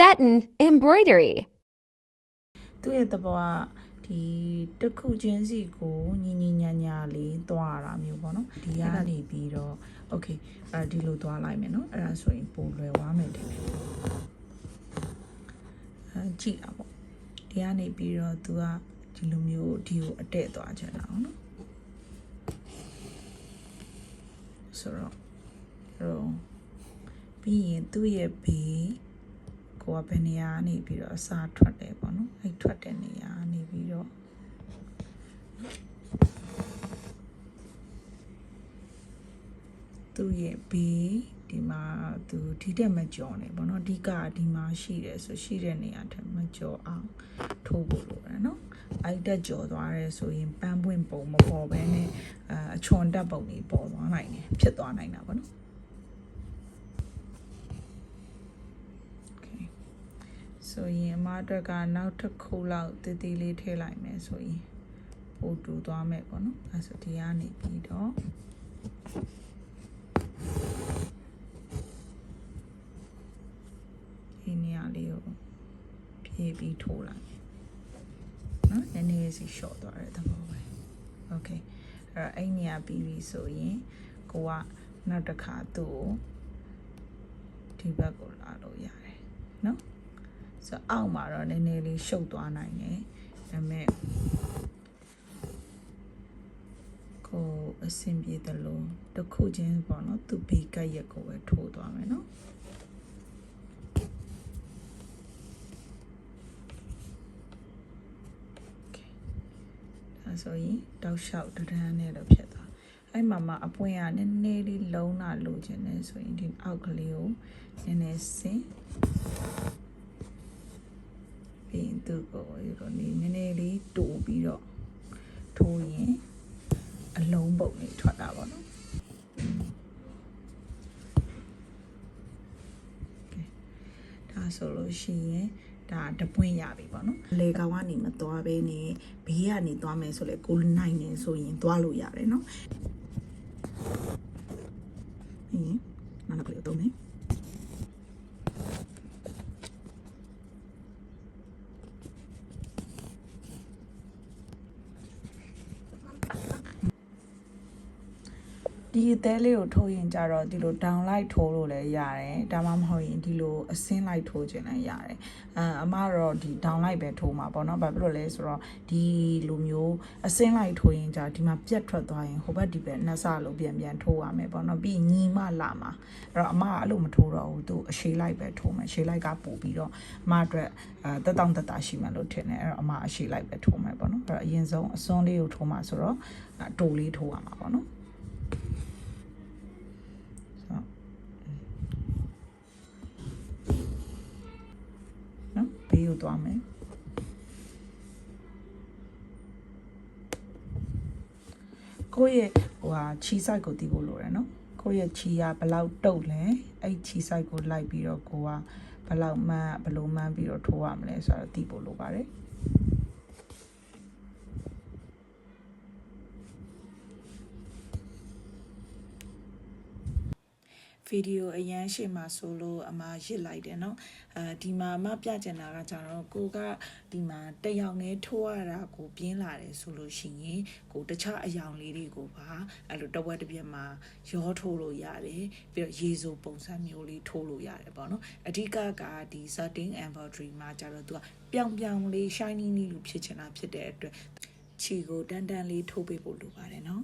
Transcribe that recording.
satin embroidery. သူ့ရဲ့သဘောကဒီတစ်ခုချင်းစီကိုညီညာညာလေးသွားတာမျိုးပေါ့နော်ဒီကနေပြီးတော့ okay ဒီလိုသွားလိုက်မယ်နော်အဲ့ဒါဆိုရင်ပိုလွယ်သွားမယ်တဲ့ကြည့်တာပေါ့ဒီကနေပြီးတော့သူကဒီလိုမျိုးဒီကိုအတက်သွားချင်တာနော်ဆိုတော့ပြီးရင်သူ့ရဲ့ဘေးကိုကဘယ်နေရာနေပြီးတော့အစာထွက်တယ်ပေါ့နော်အဲ့ထွက်တဲ့နေရာနေပြီးတော့သူ့ရဲ့ဘေးဒီမှာသူဒီတက်မကြော်နေပေါ့နော်အဓိကဒီမှာရှိတယ်ဆိုရှိတဲ့နေရာထက်မကြော်အောင်ထိုးဖို့လိုတယ်နော်အဲ့တက်ကြော်သွားတယ်ဆိုရင်ပန်းပွင့်ပုံမပေါ်ဘဲနဲ့အချွန်တက်ပုံတွေပေါ်သွားနိုင်တယ်ဖြစ်သွားနိုင်တာပေါ့နော်ဆိုရင်အမအတွက်ကနောက်တစ်ခုလောက်တည်တည်လေးထည့်လိုက်မယ်ဆိုရင်ပိုတူသွားမယ်ပေါ့နော်အဲဆိုဒီကနေပြီးတော့ဒီနေရာလေးကိုဖြည့်ပြီးထိုးလိုက်နော်နည်းနည်းစီ short သွားတဲ့သဘောပဲ okay အဲ့နေရာပြီးပြီဆိုရင်ကိုကနောက်တစ်ခါသူ့ကိုဒီဘက်ကိုလာလို့ရတယ်နော်ဆိုအောက်မှာတော့နည်းနည်းလေးရှုပ်သွားနိုင်တယ်ဒါပေမဲ့ကိုအဆင်ပြေတယ်လို့တစ်ခုချင်းပေါ့နော်သူဘေးကရက်ကိုပဲထိုးသွားမယ်နော်ဒါဆိုရင်တောက်လျှောက်တန်းနဲ့တော့ဖြစ်သွားအဲ့မှာအပွင့်ကနည်းနည်းလေးလုံးလာလိုချင်တယ်ဆိုရင်ဒီအောက်ကလေးကိုနည်းနည်းဆင်းပြီးသူ့ကိုနည်းနည်းလေးတူပြီးတော့ထိုးရင်အလုံးပုံလေးထွက်တာပေါ့နော်ဒါဆိုလို့ရှိရင်ဒါတပွင့်ရပြီပေါ့နော်လေကောင်ကနေမသွားဘဲနဲ့ဘေးကနေသွားမယ်ဆိုလေကိုနိုင်နေဆိုရင်သွားလို့ရတယ်နော်နောက်တစ်ခါတော့မယ်ဒီအသေးလေးကိုထိုးရင်ကြတော့ဒီလို down light ထိုးလို့လည်းရတယ်ဒါမှမဟုတ်ရင်ဒီလိုအဆင်းလိုက်ထိုးခြင်းလည်းရတယ်အမတော့ဒီ down light ပဲထိုးမှာပေါ့နော်ဘာဖြစ်လို့လဲဆိုတော့ဒီလိုမျိုးအဆင်းလိုက်ထိုးရင်ကြဒီမှာပြတ်ထွက်သွားရင်ဟိုဘက်ဒီဘက်နှစ်ဆလို့ပြန်ထိုးရမယ်ပေါ့နော်ပြီးညီမလာမှာအဲ့တော့အမအဲ့လိုမထိုးတော့ဘူးသူအရှေးလိုက်ပဲထိုးမယ်ရှေးလိုက်ကပို့ပြီးတော့အမအတွက်တက်တောင့်တက်တာရှိမှလို့ထင်တယ်အဲ့တော့အမအရှေးလိုက်ပဲထိုးမယ်ပေါ့နော်အဲ့တော့အရင်ဆုံးအစွန်းလေးကိုထိုးမှာဆိုတော့တိုးလေးထိုးရမှာပေါ့နော်ဘေးကိုသွားမယ်ကိုယ့်ရဲ့ခြီးစိုက်ကိုတီးဖို့လိုတယ်နော်ကိုယ့်ရဲ့ခြီးကဘယ်လောက်တုတ်လဲအဲ့ခြီးစိုက်ကိုလိုက်ပြီးတော့ကိုကဘယ်လိုမှန်းပြီးတော့ထိုးရမလဲဆိုတော့တီးဖို့လိုပါတယ်ဗီဒီယိုအရန်ရှေ့မှာဆိုလို့အမရစ်လိုက်တယ်เนาะဒီမှာအမပြချင်တာကကြတော့ကိုကဒီမှာတယောက်နဲ့ထိုးရတာကိုပြင်းလာတယ်ဆိုလို့ရှိရင်ကိုတခြားအယောင်လေးတွေကိုပါအဲ့လိုတဝက်တစ်ပြက်မှာရောထိုးလို့ရတယ်ပြီးတော့ရေစိုးပုံစံမျိုးလေးထိုးလို့ရတယ်ပေါ့နော်အဓိကကဒီ satin embroidery မှာကြတော့သူကပြောင်လေး shiny လို့ဖြစ်ချင်တာဖြစ်တဲ့အတွက်ခြေကိုတန်းလေးထိုးပေးဖို့လိုပါတယ်เนาะ